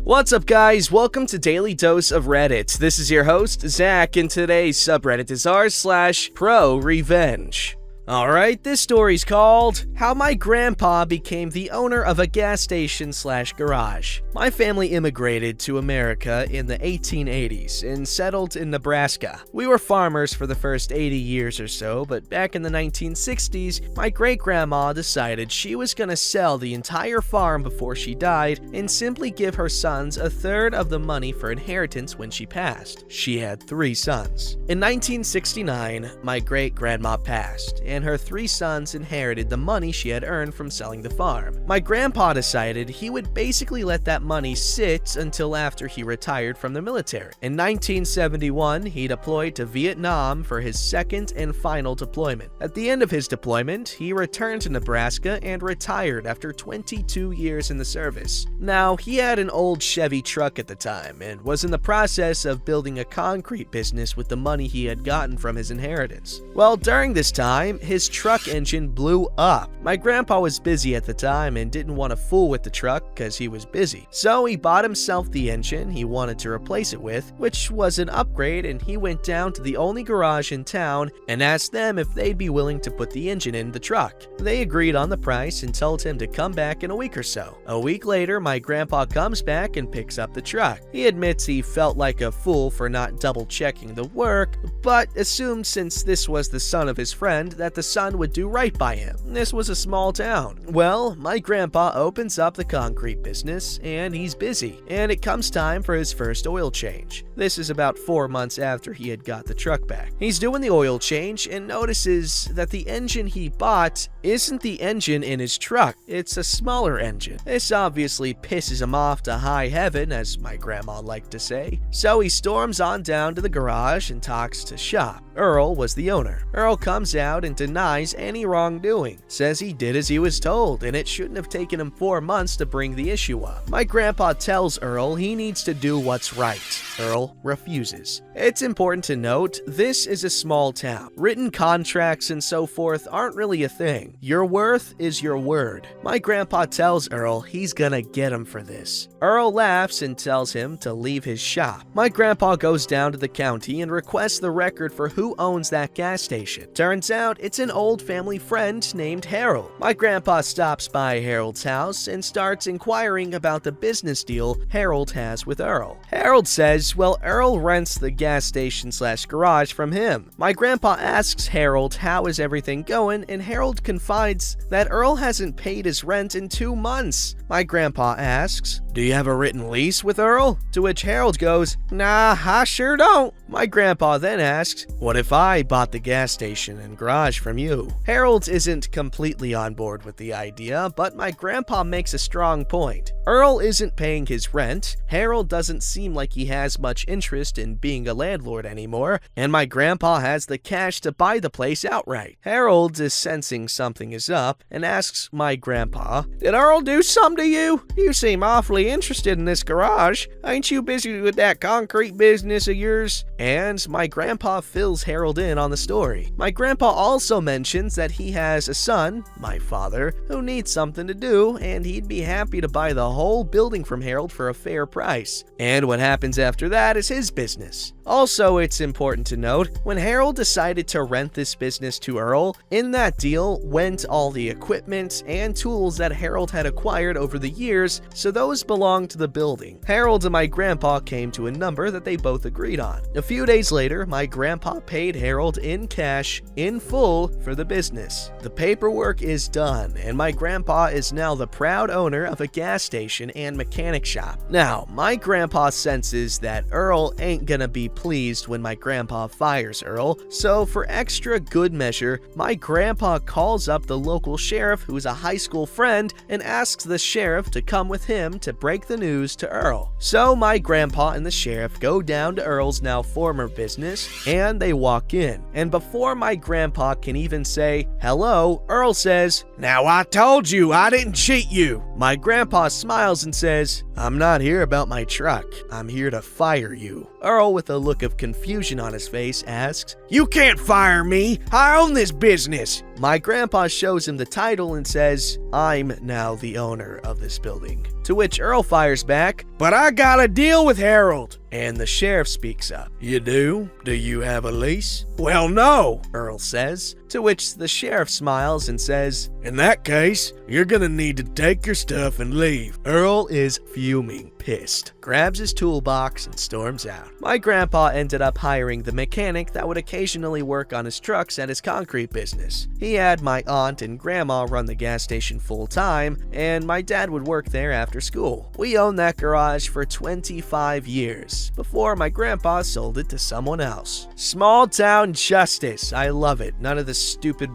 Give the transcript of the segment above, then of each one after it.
What's up, guys? Welcome to Daily Dose of Reddit. This is your host, Zach, and today's subreddit is r/ProRevenge. Alright, this story's called How My Grandpa Became the Owner of a Gas Station/Garage. My family immigrated to America in the 1880s and settled in Nebraska. We were farmers for the first 80 years or so, but back in the 1960s, my great-grandma decided she was gonna sell the entire farm before she died and simply give her sons a third of the money for inheritance when she passed. She had 3 sons. In 1969, my great-grandma passed, and her 3 sons inherited the money she had earned from selling the farm. My grandpa decided he would basically let that money sit until after he retired from the military. In 1971, he deployed to Vietnam for his second and final deployment. At the end of his deployment, he returned to Nebraska and retired after 22 years in the service. Now, he had an old Chevy truck at the time and was in the process of building a concrete business with the money he had gotten from his inheritance. Well, during this time, his truck engine blew up. My grandpa was busy at the time and didn't want to fool with the truck because he was busy. So he bought himself the engine he wanted to replace it with, which was an upgrade, and he went down to the only garage in town and asked them if they'd be willing to put the engine in the truck. They agreed on the price and told him to come back in a week or so. A week later, my grandpa comes back and picks up the truck. He admits he felt like a fool for not double-checking the work, but assumed since this was the son of his friend that the son would do right by him. This was a small town. Well, my grandpa opens up the concrete business and he's busy, and it comes time for his first oil change. This is about 4 months after he had got the truck back. He's doing the oil change and notices that the engine he bought isn't the engine in his truck. It's a smaller engine. This obviously pisses him off to high heaven, as my grandma liked to say. So he storms on down to the garage and talks to Shop. Earl was the owner. Earl comes out and denies any wrongdoing, says he did as he was told and it shouldn't have taken him 4 months to bring the issue up. My grandpa tells Earl he needs to do what's right. Earl refuses. It's important to note, this is a small town. Written contracts and so forth aren't really a thing. Your worth is your word. My grandpa tells Earl he's gonna get him for this. Earl laughs and tells him to leave his shop. My grandpa goes down to the county and requests the record for who owns that gas station. Turns out it's an old family friend named Harold. My grandpa stops by Harold's house and starts inquiring about the business deal Harold has with Earl. Harold says, well, Earl rents the gas station/garage from him. My grandpa asks Harold how is everything going, and Harold confides that Earl hasn't paid his rent in 2 months. My grandpa asks, do you have a written lease with Earl? To which Harold goes, nah, I sure don't. My grandpa then asks, what if I bought the gas station and garage from you? Harold isn't completely on board with the idea, but my grandpa makes a strong point. Earl isn't paying his rent, Harold doesn't seem like he has much interest in being a landlord anymore, and my grandpa has the cash to buy the place outright. Harold is sensing something is up and asks my grandpa, did Earl do something to you? You seem awfully interested in this garage. Ain't you busy with that concrete business of yours? And my grandpa fills Harold in on the story. My grandpa also mentions that he has a son, my father, who needs something to do, and he'd be happy to buy the whole building from Harold for a fair price. And what happens after that is his business. Also, it's important to note, when Harold decided to rent this business to Earl, in that deal went all the equipment and tools that Harold had acquired over the years, so those belonged to the building. Harold and my grandpa came to a number that they both agreed on. A few days later, my grandpa paid Harold in cash, in full, for the business. The paperwork is done, and my grandpa is now the proud owner of a gas station and mechanic shop. Now, my grandpa senses that Earl ain't gonna be pleased when my grandpa fires Earl, so for extra good measure, my grandpa calls up the local sheriff, who's a high school friend, and asks the sheriff to come with him to break the news to Earl. So my grandpa and the sheriff go down to Earl's now former business, and they walk in. And before my grandpa can even say hello, Earl says, now I told you I didn't cheat you. My grandpa smiles and says, I'm not here about my truck. I'm here to fire you. Earl, with a look of confusion on his face, asks, you can't fire me. I own this business. My grandpa shows him the title and says, "I'm now the owner of this building." To which Earl fires back, "But I got a deal with Harold." And the sheriff speaks up. "You do? Do you have a lease?" "Well, no," Earl says. To which the sheriff smiles and says, "In that case, you're gonna need to take your stuff and leave." Earl is fuming, pissed, grabs his toolbox and storms out. My grandpa ended up hiring the mechanic that would occasionally work on his trucks at his concrete business. He had my aunt and grandma run the gas station full time, and my dad would work there after school. We owned that garage for 25 years, before my grandpa sold it to someone else. Small town justice. I love it. None of the stupid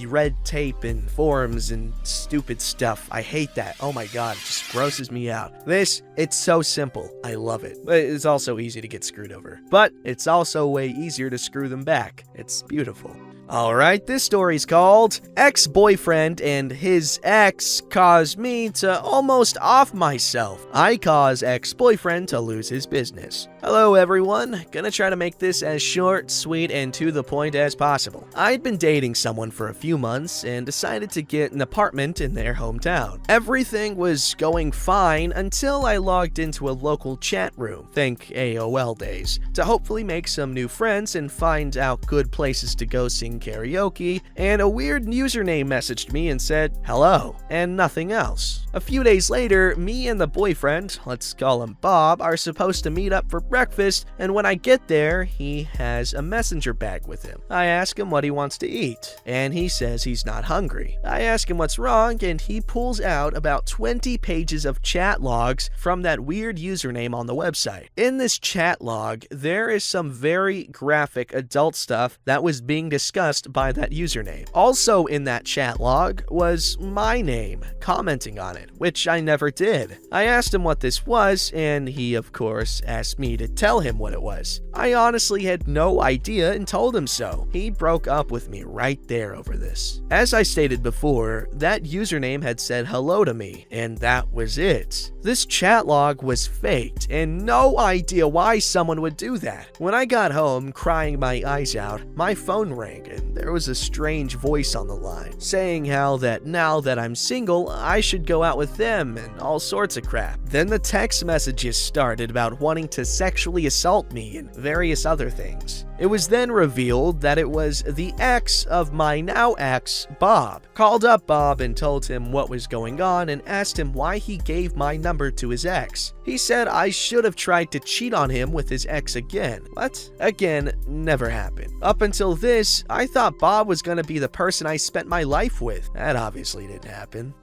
red tape and forms and stupid stuff. I hate that. Oh my god, it just grosses me out. It's so simple. I love it. But it's also easy to get screwed over. But it's also way easier to screw them back. It's beautiful. Alright, this story's called Ex-Boyfriend and His Ex Caused Me to Almost Off Myself. I Cause Ex-Boyfriend to Lose His Business. Hello everyone, gonna try to make this as short, sweet, and to the point as possible. I'd been dating someone for a few months and decided to get an apartment in their hometown. Everything was going fine until I logged into a local chat room, think AOL days, to hopefully make some new friends and find out good places to go sing karaoke, and a weird username messaged me and said, "Hello," and nothing else. A few days later, me and the boyfriend, let's call him Bob, are supposed to meet up for breakfast, and when I get there, he has a messenger bag with him. I ask him what he wants to eat, and he says he's not hungry. I ask him what's wrong, and he pulls out about 20 pages of chat logs from that weird username on the website. In this chat log, there is some very graphic adult stuff that was being discussed by that username. Also in that chat log was my name, commenting on it, which I never did. I asked him what this was, and he, of course, asked me to tell him what it was. I honestly had no idea and told him so. He broke up with me right there over this. As I stated before, that username had said hello to me, and that was it. This chat log was faked, and no idea why someone would do that. When I got home, crying my eyes out, my phone rang, and there was a strange voice on the line, saying how that now that I'm single, I should go out with them and all sorts of crap. Then the text messages started about wanting to sexually assault me and various other things. It was then revealed that it was the ex of my now ex, Bob. Called up Bob and told him what was going on and asked him why he gave my number to his ex. He said I should have tried to cheat on him with his ex again. What? Again, never happened. Up until this, I thought Bob was gonna be the person I spent my life with. That obviously didn't happen.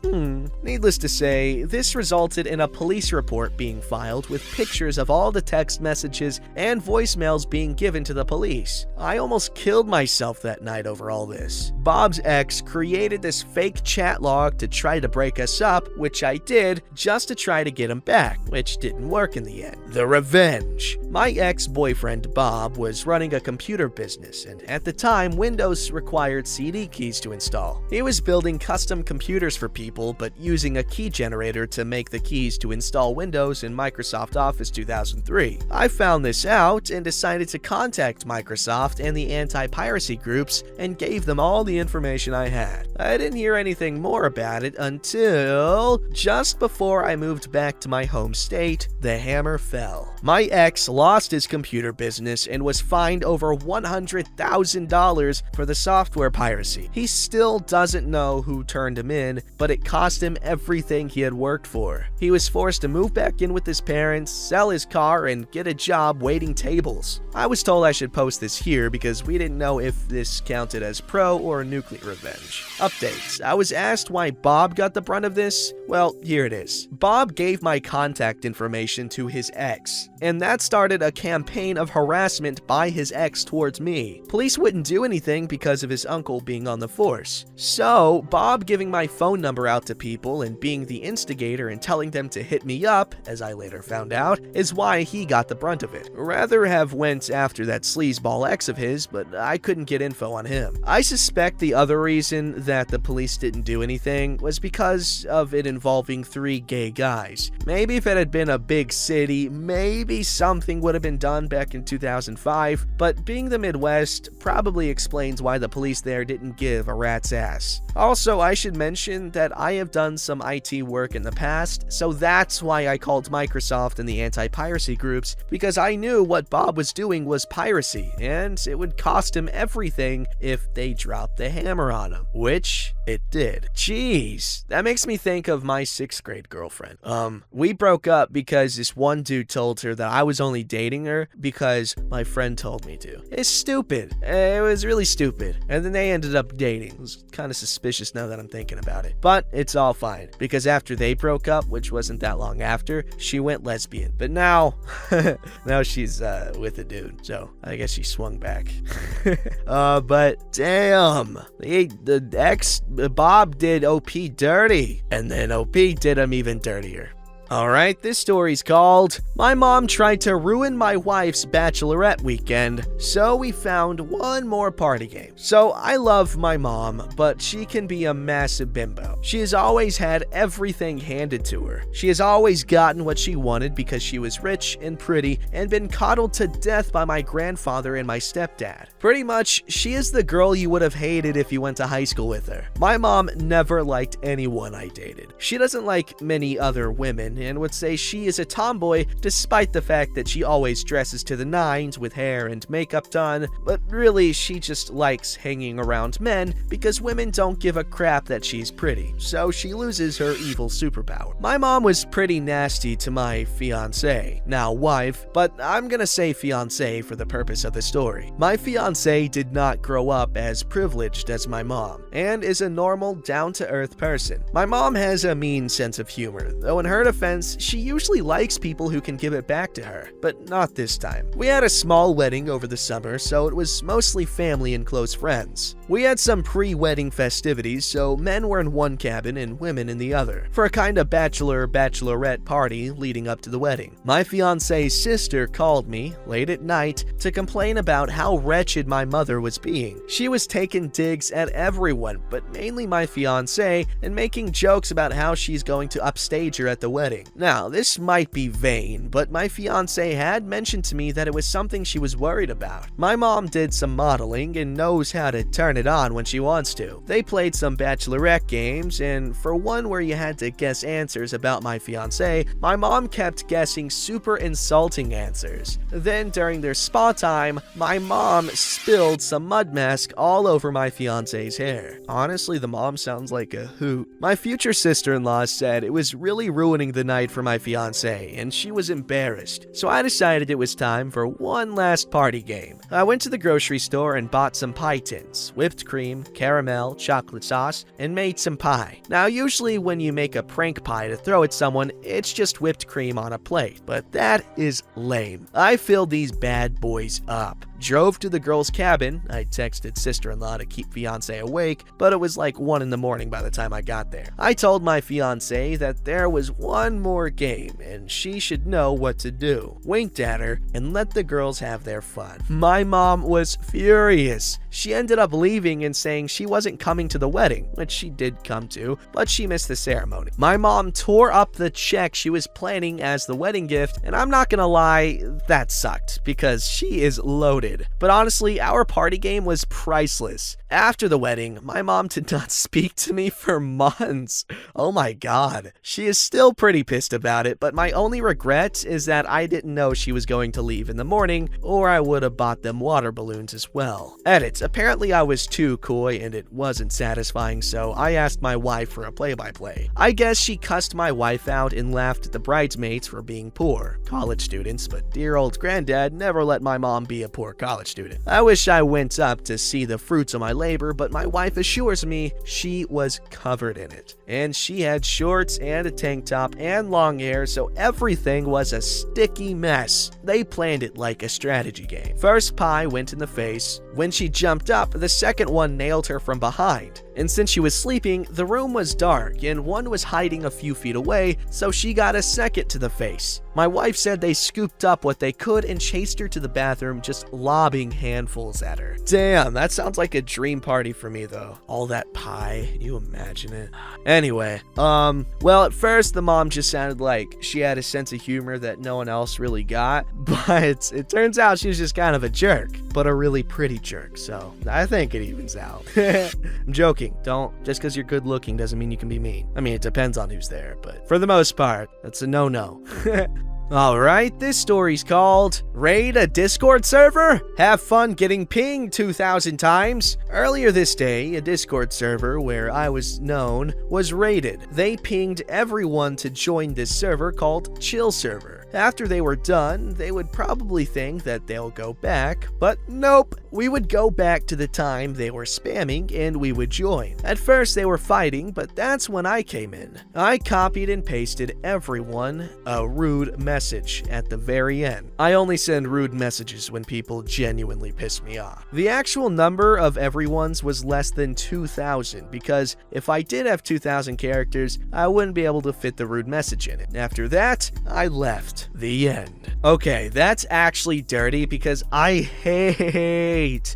Needless to say, this resulted in a police report being filed with pictures of all the text messages and voicemails being given to the police. I almost killed myself that night over all this. Bob's ex created this fake chat log to try to break us up, which I did just to try to get him back, which didn't work in the end. The revenge. My ex-boyfriend Bob was running a computer business, and at the time, Windows required CD keys to install. He was building custom computers for people, but using a key generator to make the keys to install Windows in Microsoft Office 2003. I found this out and decided to contact Microsoft and the anti-piracy groups and gave them all the information I had. I didn't hear anything more about it until just before I moved back to my home state, the hammer fell. My ex lost his computer business and was fined over $100,000 for the software piracy. He still doesn't know who turned him in, but it cost him everything he had worked for. He was forced to move back in with his parents, sell his car, and get a job waiting tables. I was told I should post this here because we didn't know if this counted as pro or nuclear revenge. Updates. I was asked why Bob got the brunt of this. Well, here it is. Bob gave my contact information to his ex, and that started a campaign of harassment by his ex towards me. Police wouldn't do anything because of his uncle being on the force. So, Bob giving my phone number out to people and being the instigator and telling them to hit me up, as I later found out, is why he got the brunt of it. Rather have went after that sleazeball ex of his, but I couldn't get info on him. I suspect the other reason that the police didn't do anything was because of it involving 3 gay guys. Maybe if it had been a big city, maybe something thing would have been done back in 2005, but being the Midwest probably explains why the police there didn't give a rat's ass. Also, I should mention that I have done some IT work in the past, so that's why I called Microsoft and the anti-piracy groups, because I knew what Bob was doing was piracy, and it would cost him everything if they dropped the hammer on him, which it did. Jeez, that makes me think of my 6th grade girlfriend. We broke up because this one dude told her that I was only dating her because my friend told me to. It's stupid. It was really stupid. And then they ended up dating. It was kind of suspicious now that I'm thinking about it. But it's all fine, because after they broke up, which wasn't that long after, she went lesbian. But now, now she's with a dude. So I guess she swung back. But damn, the ex Bob did OP dirty, and then OP did him even dirtier. Alright, this story's called My Mom Tried to Ruin My Wife's Bachelorette Weekend, so we found one more party game. So I love my mom, but she can be a massive bimbo. She has always had everything handed to her. She has always gotten what she wanted because she was rich and pretty and been coddled to death by my grandfather and my stepdad. Pretty much, she is the girl you would have hated if you went to high school with her. My mom never liked anyone I dated. She doesn't like many other women, and would say she is a tomboy despite the fact that she always dresses to the nines with hair and makeup done, but really she just likes hanging around men because women don't give a crap that she's pretty, so she loses her evil superpower. My mom was pretty nasty to my fiancé, now wife, but I'm gonna say fiancé for the purpose of the story. My fiancé did not grow up as privileged as my mom, and is a normal, down-to-earth person. My mom has a mean sense of humor, though in her defense, she usually likes people who can give it back to her, but not this time. We had a small wedding over the summer, so it was mostly family and close friends. We had some pre-wedding festivities, so men were in one cabin and women in the other, for a kind of bachelorette party leading up to the wedding. My fiancé's sister called me, late at night, to complain about how wretched my mother was being. She was taking digs at everyone, but mainly my fiancé, and making jokes about how she's going to upstage her at the wedding. Now, this might be vain, but my fiancé had mentioned to me that it was something she was worried about. My mom did some modeling and knows how to turn it on when she wants to. They played some bachelorette games, and for one where you had to guess answers about my fiancé, my mom kept guessing super insulting answers. Then, during their spa time, my mom spilled some mud mask all over my fiancé's hair. Honestly, the mom sounds like a hoot. My future sister-in-law said it was really ruining the night for my fiancé, and she was embarrassed. So I decided it was time for one last party game. I went to the grocery store and bought some pie tins, whipped cream, caramel, chocolate sauce, and made some pie. Now, usually when you make a prank pie to throw at someone, it's just whipped cream on a plate, but that is lame. I filled these bad boys up, drove to the girl's cabin. I texted sister-in-law to keep fiancé awake, but it was like 1 in the morning by the time I got there. I told my fiancé that there was one more game and she should know what to do. Winked at her and let the girls have their fun. My mom was furious. She ended up leaving and saying she wasn't coming to the wedding, which she did come to, but she missed the ceremony. My mom tore up the check she was planning as the wedding gift, and I'm not gonna lie, that sucked because she is loaded. But honestly, our party game was priceless. After the wedding, my mom did not speak to me for months. Oh my god. She is still pretty pissed about it, but my only regret is that I didn't know she was going to leave in the morning, or I would have bought them water balloons as well. Edit. Apparently I was too coy and it wasn't satisfying, so I asked my wife for a play-by-play. I guess she cussed my wife out and laughed at the bridesmaids for being poor college students, but dear old granddad never let my mom be a poor college student. I wish I went up to see the fruits of my labor, but my wife assures me she was covered in it. And she had shorts and a tank top and long hair, so everything was a sticky mess. They planned it like a strategy game. First pie went in the face, When she jumped up, the second one nailed her from behind. And since she was sleeping, the room was dark and one was hiding a few feet away, so she got a second to the face. My wife said they scooped up what they could and chased her to the bathroom, just lobbing handfuls at her. Damn, that sounds like a dream party for me though. All that pie, can you imagine it? Anyway, well, at first the mom just sounded like she had a sense of humor that no one else really got, but it turns out she was just kind of a jerk, but a really pretty jerk, so I think it evens out. I'm joking. Just because you're good looking doesn't mean you can be mean. I mean, it depends on who's there, but for the most part, that's a no-no. Alright, this story's called Raid a Discord Server? Have fun getting pinged 2,000 times. Earlier this day, a Discord server where I was known was raided. They pinged everyone to join this server called Chill Server. After they were done, they would probably think that they'll go back, but nope. We would go back to the time they were spamming and we would join. At first they were fighting, but that's when I came in. I copied and pasted everyone a rude message at the very end. I only send rude messages when people genuinely piss me off. The actual number of everyone's was less than 2,000 because if I did have 2,000 characters, I wouldn't be able to fit the rude message in it. After that, I left. The end. Okay, that's actually dirty because I hate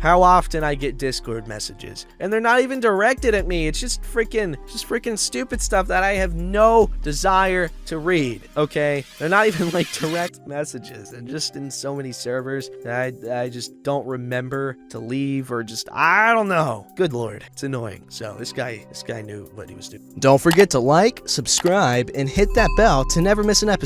how often I get Discord messages. And they're not even directed at me. It's just freaking stupid stuff that I have no desire to read, okay? They're not even like direct messages. And just in so many servers that I just don't remember to leave or just, I don't know. Good Lord, it's annoying. So this guy knew what he was doing. Don't forget to like, subscribe, and hit that bell to never miss an episode.